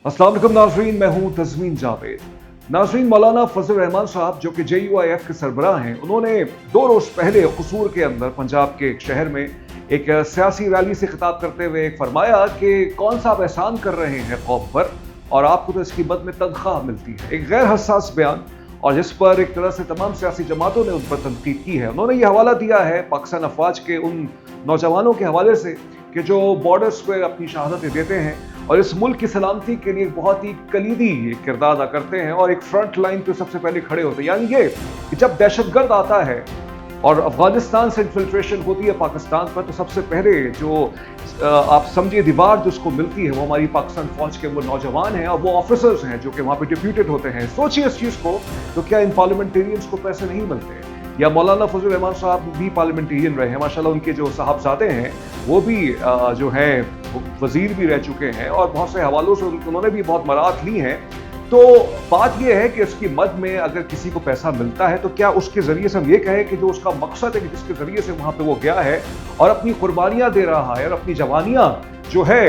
अस्सलाम वालेकुम नाज़रीन, मैं हूं तज़मीन जावेद। नाज़रीन, मौलाना फजल रहमान साहब जो कि JUIF के सरबराह हैं, उन्होंने 2 रोज़ पहले कसूर के अंदर पंजाब के एक शहर में एक सियासी रैली से खिताब करते हुए फरमाया कि कौन सा आप एहसान कर रहे हैं कौम पर और आपको तो इसकी बद में तनख्वाह मिलती है। एक गैर हसास बयान और जिस पर एक तरह से तमाम सियासी जमातों ने उन पर तनकीद की है। उन्होंने ये हवाला दिया है पाकिस्तान अफवाज के उन नौजवानों के हवाले से कि जो बॉर्डर्स पे अपनी शहादतें देते हैं और इस मुल्क की सलामती के लिए बहुत ही कलीदी किरदार अदा करते हैं और एक फ्रंट लाइन पे सबसे पहले खड़े होते हैं। यानी ये कि जब दहशतगर्द आता है और अफगानिस्तान से इन्फिल्ट्रेशन होती है पाकिस्तान पर, तो सबसे पहले जो आप समझिए दीवार जिसको मिलती है वो हमारी पाकिस्तान फौज के वो नौजवान हैं और वो ऑफिसर्स हैं जो कि वहाँ पे डिप्यूटेड होते हैं। सोचिए इस चीज़ को, तो क्या इन पार्लियामेंटेरियंस को पैसे नहीं मिलते? या मौलाना फजल रहमान साहब भी पार्लियामेंटेरियन रहे हैं, माशाल्लाह उनके जो साहबजादे हैं वो भी जो है वजीर भी रह चुके हैं और बहुत से हवालों से उन्होंने भी बहुत मराहत ली हैं। तो बात यह है कि उसकी मद में अगर किसी को पैसा मिलता है तो क्या उसके जरिए से हम ये कहें कि जो उसका मकसद है कि जिसके जरिए से वहां पे वो गया है और अपनी कुर्बानियां दे रहा है और अपनी जवानियां जो है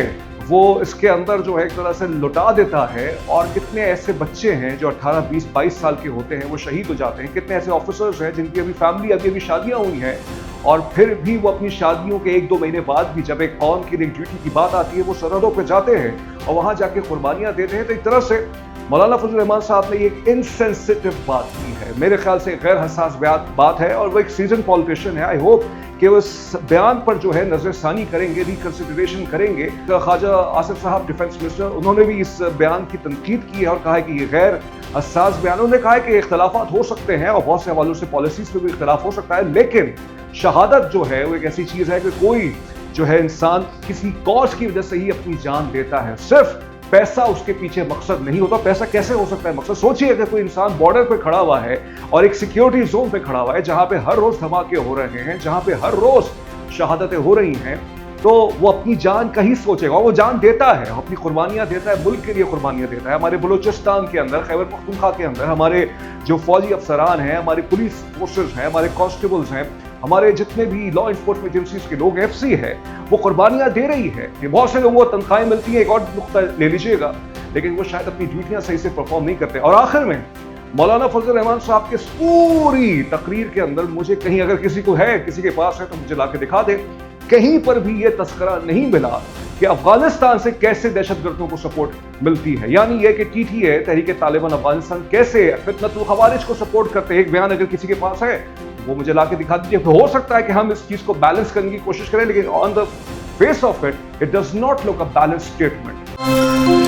वो इसके अंदर जो है एक तरह से लुटा देता है। और कितने ऐसे बच्चे हैं जो 18, 20, 22 साल के होते हैं वो शहीद हो जाते हैं। कितने ऐसे ऑफिसर्स हैं जिनकी अभी फैमिली अभी शादियां हुई हैं और फिर भी वो अपनी शादियों के 1-2 महीने बाद भी जब एक कौम की ड्यूटी की बात आती है वो सरहदों पे जाते हैं और वहां जाके कुर्बानियां देते हैं। तो एक तरह से मौलाना फजल रहमान साहब ने एक इनसेंसिटिव बात की है, मेरे ख्याल से गैर हसास बात है और वो एक सीजन पॉलिटिशियन है। आई होप कि वो इस बयान पर जो है नजरसानी करेंगे, रिकंसिडरेशन करेंगे। ख्वाजा आसिफ साहब डिफेंस मिनिस्टर, उन्होंने भी इस बयान की तनकीद की है और कहा है कि ये गैर हसास बयान। उन्होंने कहा है कि इख्तलाफात हो सकते हैं और बहुत से हवालों से पॉलिसीज पे भी इख्तलाफ हो सकता है, लेकिन शहादत जो है वो एक ऐसी चीज है कि कोई जो है इंसान किसी कॉज की वजह से ही अपनी जान देता है। सिर्फ पैसा उसके पीछे मकसद नहीं होता। पैसा कैसे हो सकता है मकसद? सोचिए अगर कोई इंसान बॉर्डर पे खड़ा हुआ है और एक सिक्योरिटी जोन पे खड़ा हुआ है जहां पे हर रोज धमाके हो रहे हैं, जहां पे हर रोज शहादतें हो रही हैं, तो वो अपनी जान का ही सोचेगा। वो जान देता है, अपनी कुर्बानियां देता है, मुल्क के लिए कुर्बानियां देता है। हमारे बलूचिस्तान के अंदर, खैबर पख्तूनख्वा के अंदर हमारे जो फौजी अफसरान हैं, हमारी पुलिस फोर्सेस हैं, हमारे कांस्टेबल्स हैं, हमारे जितने भी लॉ इन्फोर्समेंट एजेंसीज के लोग, FC है, वो कुर्बानियां दे रही है। कि बहुत से लोगों को तनख्वाहें मिलती है, एक और नुक्ता ले लीजिएगा, लेकिन वो शायद अपनी ड्यूटियां सही से परफॉर्म नहीं करते। और आखिर में मौलाना फजल रहमान साहब के पूरी तकरीर के अंदर मुझे कहीं, अगर किसी को है, किसी के पास है तो मुझे लाके दिखा दे, कहीं पर भी ये तस्करा नहीं मिला कि अफगानिस्तान से कैसे दहशतगर्दों को सपोर्ट मिलती है। यानी ये कि TTA तहरीक तालिबान अफगानिस्तान कैसे फितनतुल खवारिज को सपोर्ट करते हैं। एक बयान अगर किसी के पास है वो मुझे लाके दिखा दीजिए। हो सकता है कि हम इस चीज को बैलेंस करने की कोशिश करें, लेकिन on the face of it does not look a balance statement.